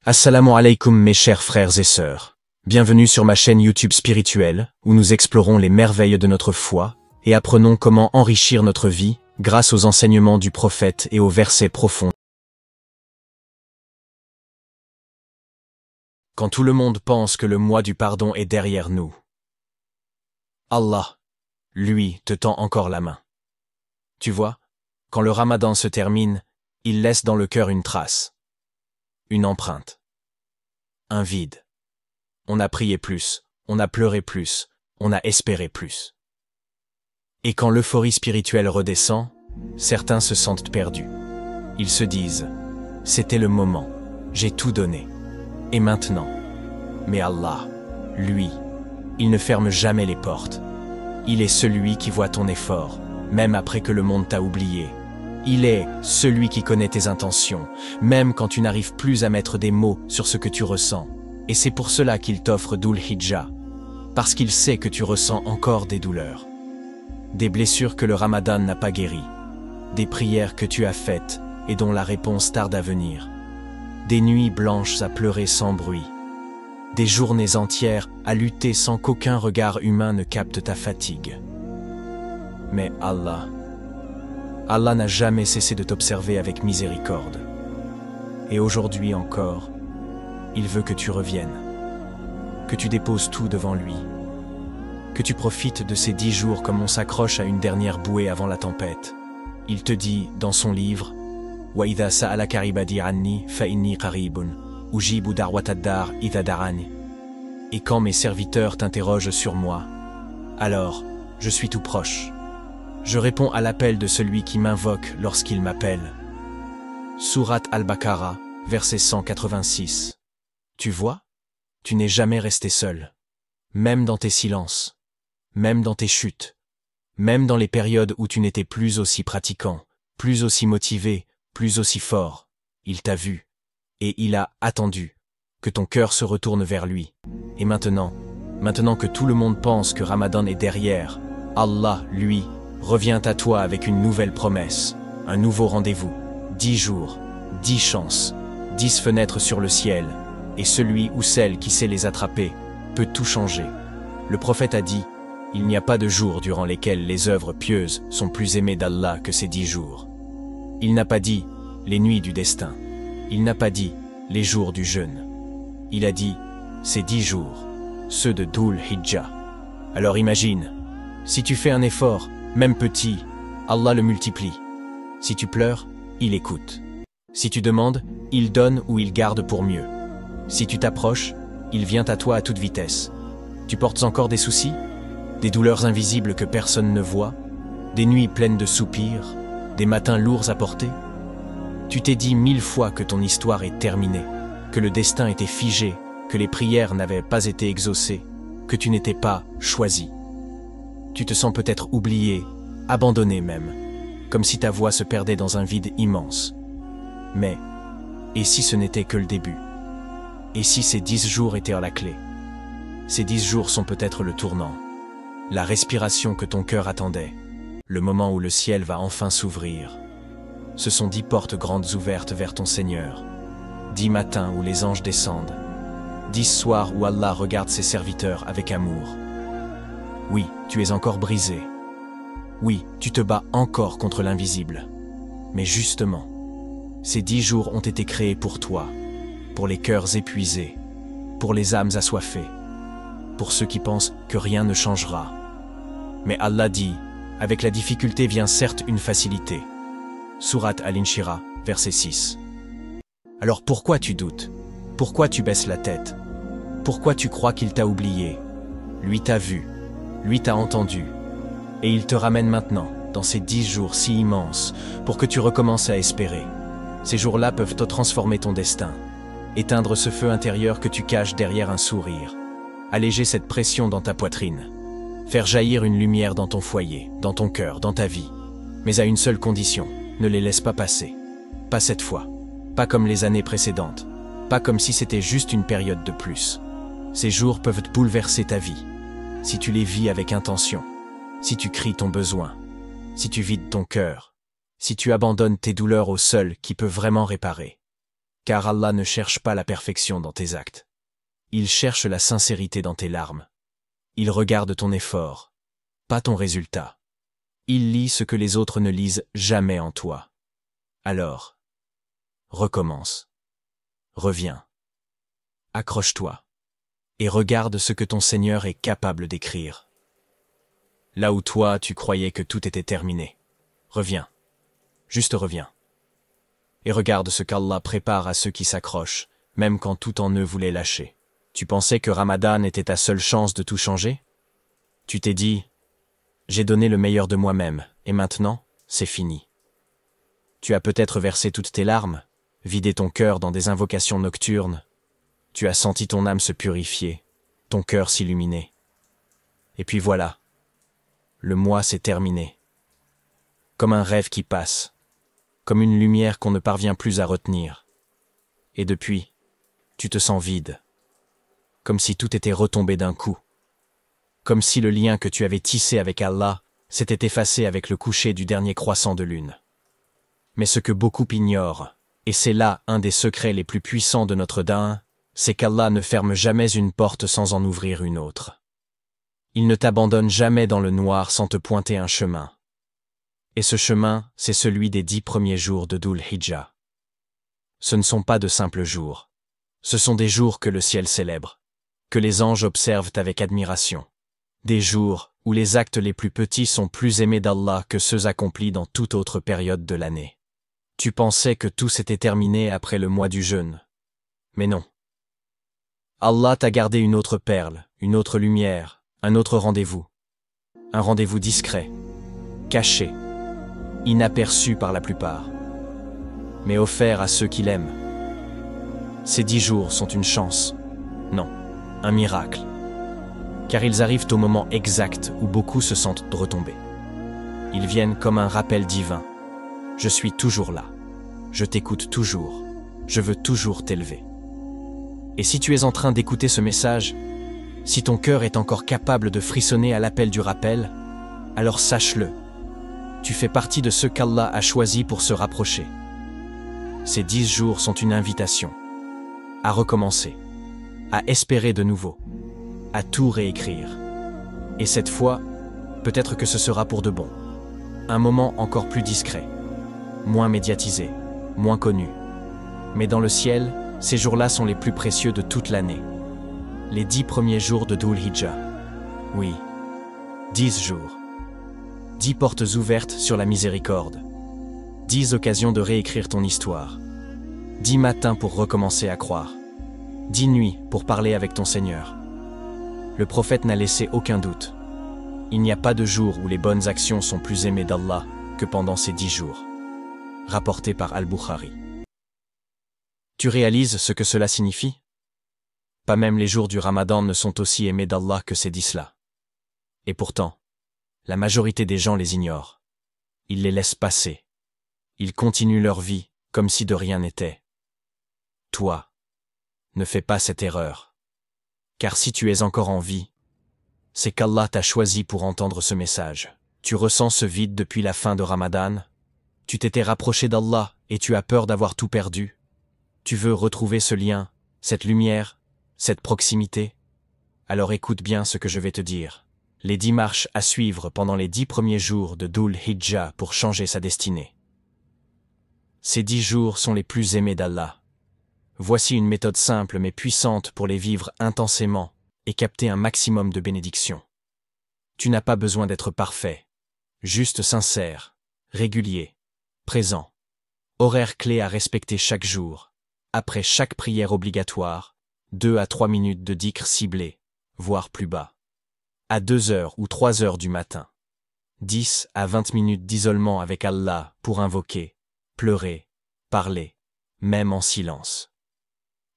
Assalamu alaikum mes chers frères et sœurs. Bienvenue sur ma chaîne YouTube spirituelle, où nous explorons les merveilles de notre foi et apprenons comment enrichir notre vie grâce aux enseignements du prophète et aux versets profonds. Quand tout le monde pense que le mois du pardon est derrière nous, Allah, lui, te tend encore la main. Tu vois, quand le Ramadan se termine, il laisse dans le cœur une trace. Une empreinte. Un vide. On a prié plus, on a pleuré plus, on a espéré plus. Et quand l'euphorie spirituelle redescend, certains se sentent perdus. Ils se disent, c'était le moment, j'ai tout donné. Et maintenant? Mais Allah, lui, il ne ferme jamais les portes. Il est celui qui voit ton effort, même après que le monde t'a oublié. Il est celui qui connaît tes intentions, même quand tu n'arrives plus à mettre des mots sur ce que tu ressens. Et c'est pour cela qu'il t'offre Dhul Hijjah, parce qu'il sait que tu ressens encore des douleurs. Des blessures que le Ramadan n'a pas guéries, des prières que tu as faites et dont la réponse tarde à venir, des nuits blanches à pleurer sans bruit, des journées entières à lutter sans qu'aucun regard humain ne capte ta fatigue. Mais Allah n'a jamais cessé de t'observer avec miséricorde. Et aujourd'hui encore, il veut que tu reviennes, que tu déposes tout devant lui, que tu profites de ces 10 jours comme on s'accroche à une dernière bouée avant la tempête. Il te dit dans son livre « Wa idha sa'alaka ibadi anni fa inni qaribun, ujibu da'watad dar idha da'ani » Et quand mes serviteurs t'interrogent sur moi, alors je suis tout proche. Je réponds à l'appel de celui qui m'invoque lorsqu'il m'appelle. Sourate Al-Baqarah, verset 186. Tu vois, tu n'es jamais resté seul. Même dans tes silences, même dans tes chutes, même dans les périodes où tu n'étais plus aussi pratiquant, plus aussi motivé, plus aussi fort, il t'a vu, et il a attendu que ton cœur se retourne vers lui. Et maintenant que tout le monde pense que Ramadan est derrière, Allah, lui, revient à toi avec une nouvelle promesse, un nouveau rendez-vous, 10 jours, 10 chances, 10 fenêtres sur le ciel, et celui ou celle qui sait les attraper peut tout changer. Le prophète a dit, il n'y a pas de jours durant lesquels les œuvres pieuses sont plus aimées d'Allah que ces 10 jours. Il n'a pas dit les nuits du destin, il n'a pas dit les jours du jeûne. Il a dit ces 10 jours, ceux de Dhul Hijjah. Alors imagine, si tu fais un effort, même petit, Allah le multiplie. Si tu pleures, il écoute. Si tu demandes, il donne ou il garde pour mieux. Si tu t'approches, il vient à toi à toute vitesse. Tu portes encore des soucis? Des douleurs invisibles que personne ne voit? Des nuits pleines de soupirs? Des matins lourds à porter? Tu t'es dit 1000 fois que ton histoire est terminée, que le destin était figé, que les prières n'avaient pas été exaucées, que tu n'étais pas choisi. Tu te sens peut-être oublié, abandonné même, comme si ta voix se perdait dans un vide immense. Mais, et si ce n'était que le début? Et si ces 10 jours étaient à la clé? Ces 10 jours sont peut-être le tournant, la respiration que ton cœur attendait, le moment où le ciel va enfin s'ouvrir. Ce sont 10 portes grandes ouvertes vers ton Seigneur, 10 matins où les anges descendent, 10 soirs où Allah regarde ses serviteurs avec amour. Oui, tu es encore brisé. Oui, tu te bats encore contre l'invisible. Mais justement, ces 10 jours ont été créés pour toi, pour les cœurs épuisés, pour les âmes assoiffées, pour ceux qui pensent que rien ne changera. Mais Allah dit, avec la difficulté vient certes une facilité. Sourate Al-Inshirah, verset 6. Alors pourquoi tu doutes? Pourquoi tu baisses la tête? Pourquoi tu crois qu'il t'a oublié? Lui t'a vu. Lui t'a entendu, et il te ramène maintenant, dans ces 10 jours si immenses, pour que tu recommences à espérer. Ces jours-là peuvent te transformer ton destin, éteindre ce feu intérieur que tu caches derrière un sourire, alléger cette pression dans ta poitrine, faire jaillir une lumière dans ton foyer, dans ton cœur, dans ta vie, mais à une seule condition, ne les laisse pas passer. Pas cette fois, pas comme les années précédentes, pas comme si c'était juste une période de plus. Ces jours peuvent te bouleverser ta vie. Si tu les vis avec intention, si tu cries ton besoin, si tu vides ton cœur, si tu abandonnes tes douleurs au seul qui peut vraiment réparer. car Allah ne cherche pas la perfection dans tes actes. Il cherche la sincérité dans tes larmes. Il regarde ton effort, pas ton résultat. Il lit ce que les autres ne lisent jamais en toi. Alors, recommence. Reviens. Accroche-toi. Et regarde ce que ton Seigneur est capable d'écrire. Là où toi, tu croyais que tout était terminé. Reviens. Juste reviens. Et regarde ce qu'Allah prépare à ceux qui s'accrochent, même quand tout en eux voulait lâcher. Tu pensais que Ramadan était ta seule chance de tout changer? Tu t'es dit, j'ai donné le meilleur de moi-même, et maintenant, c'est fini. Tu as peut-être versé toutes tes larmes, vidé ton cœur dans des invocations nocturnes. Tu as senti ton âme se purifier, ton cœur s'illuminer. Et puis voilà, le mois s'est terminé. Comme un rêve qui passe, comme une lumière qu'on ne parvient plus à retenir. Et depuis, tu te sens vide, comme si tout était retombé d'un coup, comme si le lien que tu avais tissé avec Allah s'était effacé avec le coucher du dernier croissant de lune. Mais ce que beaucoup ignorent, et c'est là un des secrets les plus puissants de notre din, c'est qu'Allah ne ferme jamais une porte sans en ouvrir une autre. Il ne t'abandonne jamais dans le noir sans te pointer un chemin. Et ce chemin, c'est celui des 10 premiers jours de Dhul Hijjah. Ce ne sont pas de simples jours. Ce sont des jours que le ciel célèbre, que les anges observent avec admiration. Des jours où les actes les plus petits sont plus aimés d'Allah que ceux accomplis dans toute autre période de l'année. Tu pensais que tout s'était terminé après le mois du jeûne. Mais non. Allah t'a gardé une autre perle, une autre lumière, un autre rendez-vous. Un rendez-vous discret, caché, inaperçu par la plupart, mais offert à ceux qui l'aiment. Ces 10 jours sont une chance, non, un miracle, car ils arrivent au moment exact où beaucoup se sentent retomber. Ils viennent comme un rappel divin. Je suis toujours là, je t'écoute toujours, je veux toujours t'élever. Et si tu es en train d'écouter ce message, si ton cœur est encore capable de frissonner à l'appel du rappel, alors sache-le, tu fais partie de ceux qu'Allah a choisis pour se rapprocher. Ces 10 jours sont une invitation à recommencer, à espérer de nouveau, à tout réécrire. Et cette fois, peut-être que ce sera pour de bon. Un moment encore plus discret, moins médiatisé, moins connu. Mais dans le ciel, ces jours-là sont les plus précieux de toute l'année. Les 10 premiers jours de Dhul Hijjah. Oui, 10 jours. 10 portes ouvertes sur la miséricorde. 10 occasions de réécrire ton histoire. 10 matins pour recommencer à croire. 10 nuits pour parler avec ton Seigneur. Le prophète n'a laissé aucun doute. Il n'y a pas de jour où les bonnes actions sont plus aimées d'Allah que pendant ces 10 jours. Rapporté par Al-Bukhari. Tu réalises ce que cela signifie? Pas même les jours du Ramadan ne sont aussi aimés d'Allah que ces 10-là. Et pourtant, la majorité des gens les ignorent. Ils les laissent passer. Ils continuent leur vie comme si de rien n'était. Toi, ne fais pas cette erreur. Car si tu es encore en vie, c'est qu'Allah t'a choisi pour entendre ce message. Tu ressens ce vide depuis la fin de Ramadan. Tu t'étais rapproché d'Allah et tu as peur d'avoir tout perdu. Tu veux retrouver ce lien, cette lumière, cette proximité? Alors écoute bien ce que je vais te dire. Les 10 marches à suivre pendant les 10 premiers jours de Dhul Hijjah pour changer sa destinée. Ces 10 jours sont les plus aimés d'Allah. Voici une méthode simple mais puissante pour les vivre intensément et capter un maximum de bénédictions. Tu n'as pas besoin d'être parfait, juste sincère, régulier, présent. Horaire clé à respecter chaque jour. Après chaque prière obligatoire, 2 à 3 minutes de dhikr ciblé, voire plus bas. À 2 heures ou 3 heures du matin. 10 à 20 minutes d'isolement avec Allah pour invoquer, pleurer, parler, même en silence.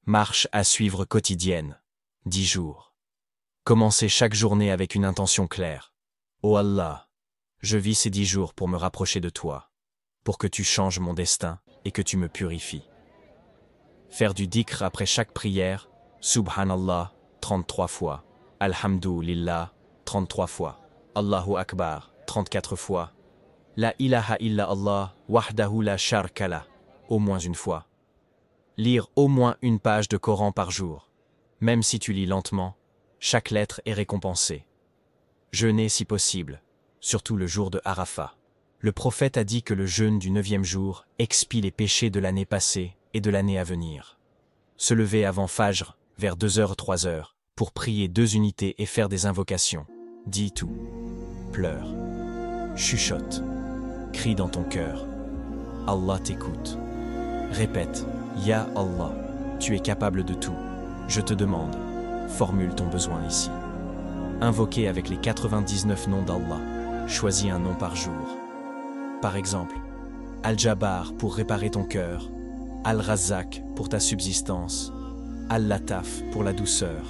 Marche à suivre quotidienne, 10 jours. Commencez chaque journée avec une intention claire. Ô Allah, je vis ces 10 jours pour me rapprocher de toi, pour que tu changes mon destin et que tu me purifies. Faire du dhikr après chaque prière, Subhanallah, 33 fois, Alhamdulillah, 33 fois, Allahu Akbar, 34 fois, La ilaha illa Allah, wahdahu la sharika lah, au moins une fois. Lire au moins une page de Coran par jour. Même si tu lis lentement, chaque lettre est récompensée. Jeûner si possible, surtout le jour de Arafat. Le prophète a dit que le jeûne du 9e jour expie les péchés de l'année passée et de l'année à venir. Se lever avant Fajr, vers 2h 3h, pour prier 2 unités et faire des invocations. Dis tout. Pleure. Chuchote. Crie dans ton cœur. Allah t'écoute. Répète. Ya Allah, tu es capable de tout. Je te demande. Formule ton besoin ici. Invoquer avec les 99 noms d'Allah. Choisis un nom par jour. Par exemple, Al-Jabbar pour réparer ton cœur, Al-Razzaq pour ta subsistance, Al-Lataf pour la douceur.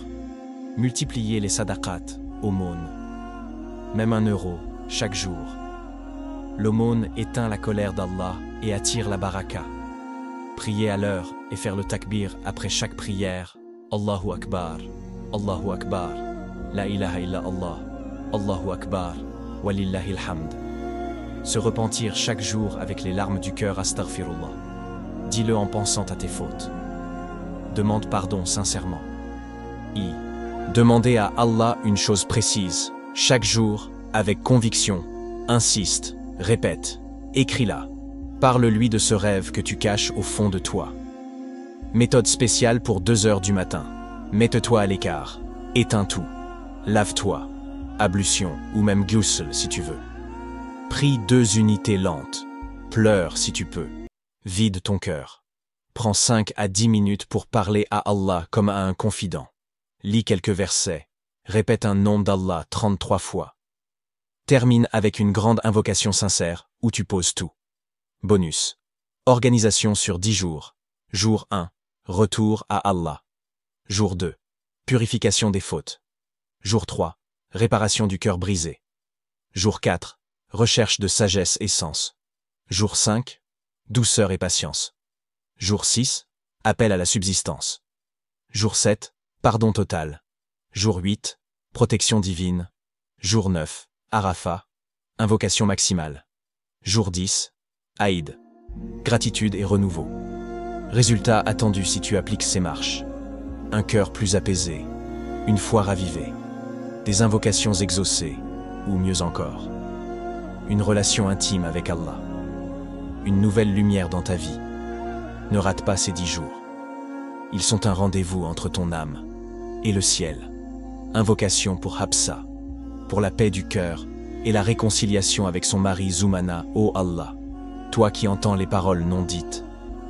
Multipliez les sadaqat, aumônes. Même 1 euro, chaque jour. L'aumône éteint la colère d'Allah et attire la baraka. Prier à l'heure et faire le takbir après chaque prière. Allahu Akbar, Allahu Akbar, La ilaha illa Allah, Allahu Akbar, Walillahil hamd. Se repentir chaque jour avec les larmes du cœur, astaghfirullah. Dis-le en pensant à tes fautes. Demande pardon sincèrement. Demandez à Allah une chose précise, chaque jour, avec conviction. Insiste, répète, écris-la. Parle-lui de ce rêve que tu caches au fond de toi. Méthode spéciale pour 2h du matin. Mets-toi à l'écart. Éteins tout. Lave-toi. Ablution ou même ghusl si tu veux. Prie 2 unités lentes. Pleure si tu peux. Vide ton cœur. Prends 5 à 10 minutes pour parler à Allah comme à un confident. Lis quelques versets. Répète un nom d'Allah 33 fois. Termine avec une grande invocation sincère où tu poses tout. Bonus. Organisation sur 10 jours. Jour 1. Retour à Allah. Jour 2. Purification des fautes. Jour 3. Réparation du cœur brisé. Jour 4. Recherche de sagesse et sens. Jour 5. Douceur et patience. Jour 6. Appel à la subsistance. Jour 7. Pardon total. Jour 8. Protection divine. Jour 9. Arafat. Invocation maximale. Jour 10. Aïd. Gratitude et renouveau. Résultat attendu si tu appliques ces marches. Un cœur plus apaisé. Une foi ravivée. Des invocations exaucées. Ou mieux encore. Une relation intime avec Allah. Une nouvelle lumière dans ta vie. Ne rate pas ces 10 jours. Ils sont un rendez-vous entre ton âme et le ciel. Invocation pour Hafsa, pour la paix du cœur et la réconciliation avec son mari Zoumana, ô Allah. Toi qui entends les paroles non dites,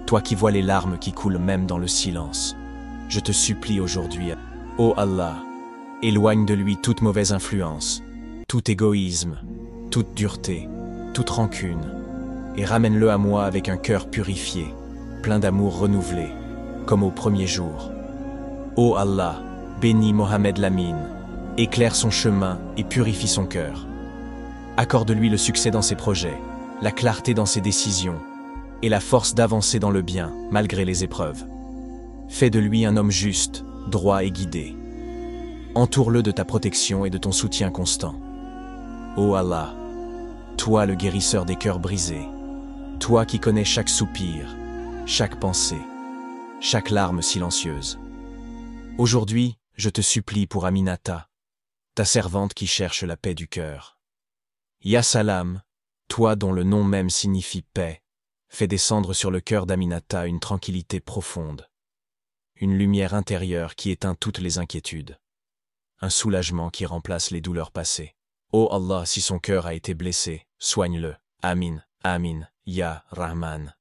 toi qui vois les larmes qui coulent même dans le silence, je te supplie aujourd'hui, ô Allah, éloigne de lui toute mauvaise influence, tout égoïsme, toute dureté, toute rancune, et ramène-le à moi avec un cœur purifié, plein d'amour renouvelé, comme au premier jour. Ô Allah, bénis Mohamed Lamine, éclaire son chemin et purifie son cœur. Accorde-lui le succès dans ses projets, la clarté dans ses décisions, et la force d'avancer dans le bien, malgré les épreuves. Fais de lui un homme juste, droit et guidé. Entoure-le de ta protection et de ton soutien constant. Ô Allah, toi le guérisseur des cœurs brisés, toi qui connais chaque soupir, chaque pensée, chaque larme silencieuse. Aujourd'hui, je te supplie pour Aminata, ta servante qui cherche la paix du cœur. Ya Salam, toi dont le nom même signifie paix, fais descendre sur le cœur d'Aminata une tranquillité profonde, une lumière intérieure qui éteint toutes les inquiétudes, un soulagement qui remplace les douleurs passées. Ô Allah, si son cœur a été blessé, soigne-le. Amin, Amin, Ya Rahman.